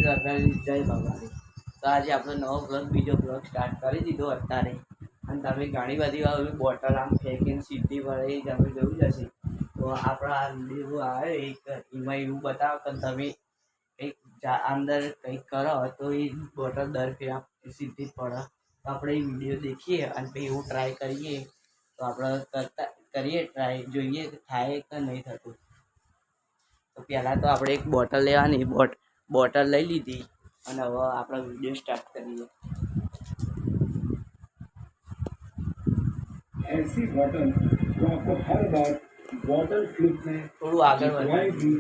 દ્વારકાની જય ભવાની। તો આજે આપણો નવો બ્લોગ બીજો બ્લોગ સ્ટાર્ટ કરી દીધો અત્યારે। અને તમે ઘણી બધી વાર બોટલ આમ ફેંકીને સીધી પડે તમે જોયું જશે। તો આપણા વિડીયો આવે એક એમાં એવું બતાવો કે તમે કંઈક અંદર કંઈક કરો તો એ બોટલ દર ફેર સીધી જ પડે। તો આપણે એ વિડીયો દેખીએ અને પછી એવું ટ્રાય કરીએ। તો આપણે કરીએ ટ્રાય, જોઈએ કે થાય કે નહીં થતું। તો પહેલાં તો આપણે એક બોટલ લેવાની, બોટલ લઈ લીધી અને હવે આપણે વિડીયો સ્ટાર્ટ કરીએ। ऐसी बॉटल जो आपको हर बार बॉटल फ्लिप में थोड़ा आगे बढ़ाएगी।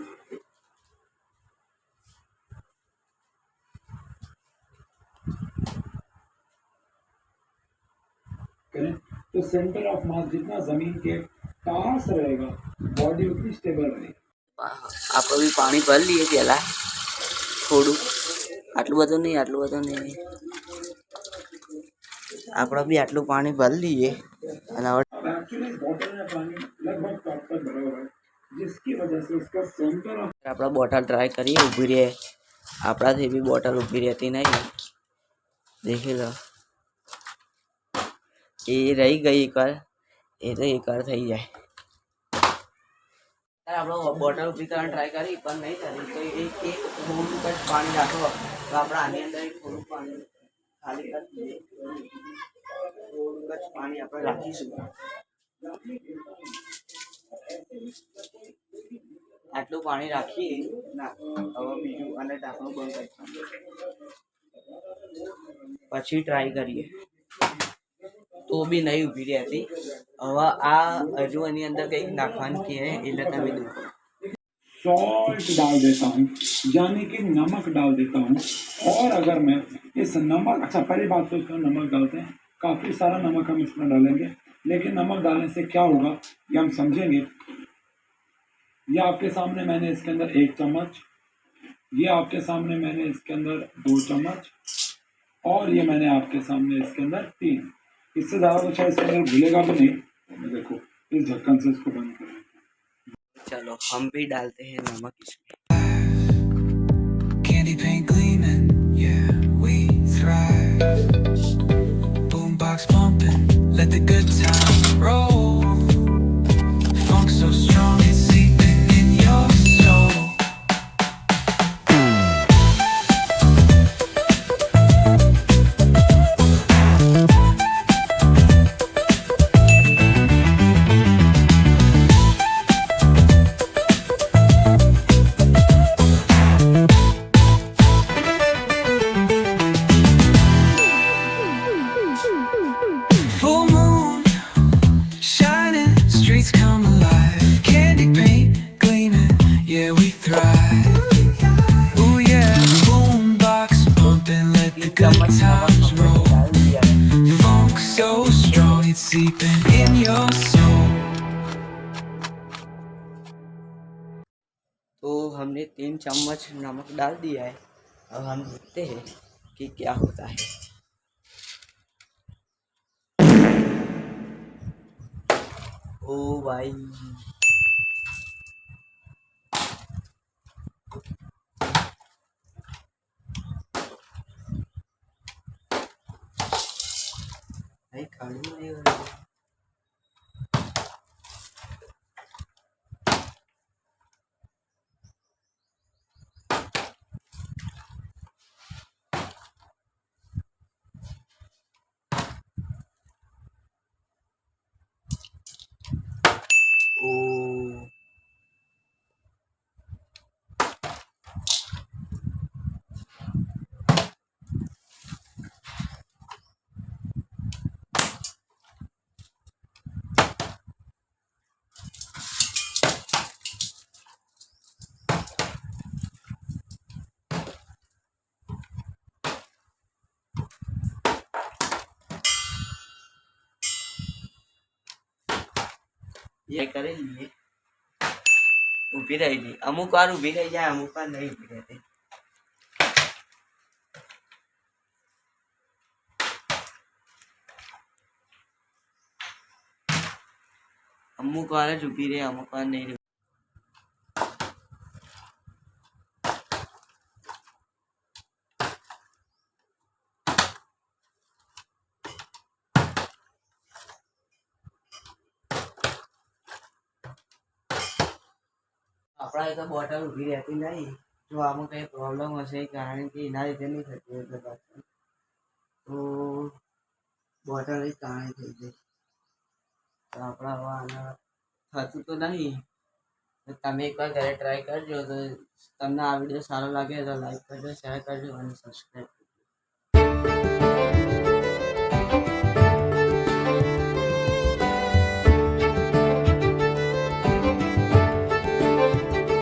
करें तो सेंटर ऑफ मास जितना जमीन के पास रहेगा बॉडी उतनी स्टेबल रहेगी। આપણે બી પાણી ભરી લઈએ પહેલાં થોડું, આટલું બધું નહીં આપણે બી આટલું પાણી ભરી લઈએ। અને હવે આપણે બોટલ ટ્રાય કરીએ, ઊભી રહે આપણાથી બી બોટલ ઊભી રહેતી નહીં, દેખી લો। એ રહી ગઈ એકવાર, એ તો એકવાર થઈ જાય। આપણે બોટલ ઊભી કરવાની ટ્રાય કરી પણ નહીં થતી, તો એક થોડું જ પાણી રાખો તો આપણે આની અંદર થોડું પાણી ખાલી કરી દઈએ। થોડુંક જ પાણી આપણે રાખીશું, આટલું પાણી રાખીએ ના હવે બીજું, અને ઢાંકણું બંધ કરીશું, પછી ટ્રાય કરીએ તો બી નહીં ઊભી રહેતી। હવે આ હજુ એની અંદર કંઈક નાખવાનું કહે એટલે તમે દેખો। सॉल्ट डाल देता हूँ, यानी कि नमक डाल देता हूँ। और अगर मैं इस नमक, अच्छा पहली बात तो इसमें नमक डालते हैं, काफ़ी सारा नमक हम इसमें डालेंगे, लेकिन नमक डालने से क्या होगा ये हम समझेंगे। ये आपके सामने मैंने इसके अंदर 1 चम्मच, ये आपके सामने मैंने इसके अंदर 2 चम्मच, और ये मैंने आपके सामने इसके अंदर 3। इससे ज़्यादा तो शायद इसके अंदर घुलेगा भी नहीं। देखो इस ढक्कन से इसको बंद करें। चलो हम भी डालते हैं नमक इसमें। Candy paint gleaming, yeah, we thrive. Boombox pumping, let the good times roll. Funk so strong it's seeping in your soul. तो हमने 3 चम्मच नमक डाल दिया है। अब हम देखते हैं कि क्या होता है। ओ भाई खाने नहीं हो रहा। ये करे लिए ઊભી રહેલી, અમુક વાર ઊભી રહી જાય, અમુક વાર નહીં ઊભી રહેતી। અમુક વાર જ ઊભી રહે, અમુક વાર નહીં। આપણા એ તો બોટલ ઊભી રહેતી નહીં. જો આમાં કંઈ પ્રોબ્લેમ હશે કારણ કે એના લીધે નહીં થતી એટલે બોટલ તો બોટલ જ કારણે થઈ જાય. તો આપણા હવે આના થતું તો નહીં. તો તમે એકવાર ઘરે ટ્રાય કરજો. તો તમને આ વિડીયો સારો લાગે તો લાઈક કરજો, શેર કરજો અને સબસ્ક્રાઈબ કરજો.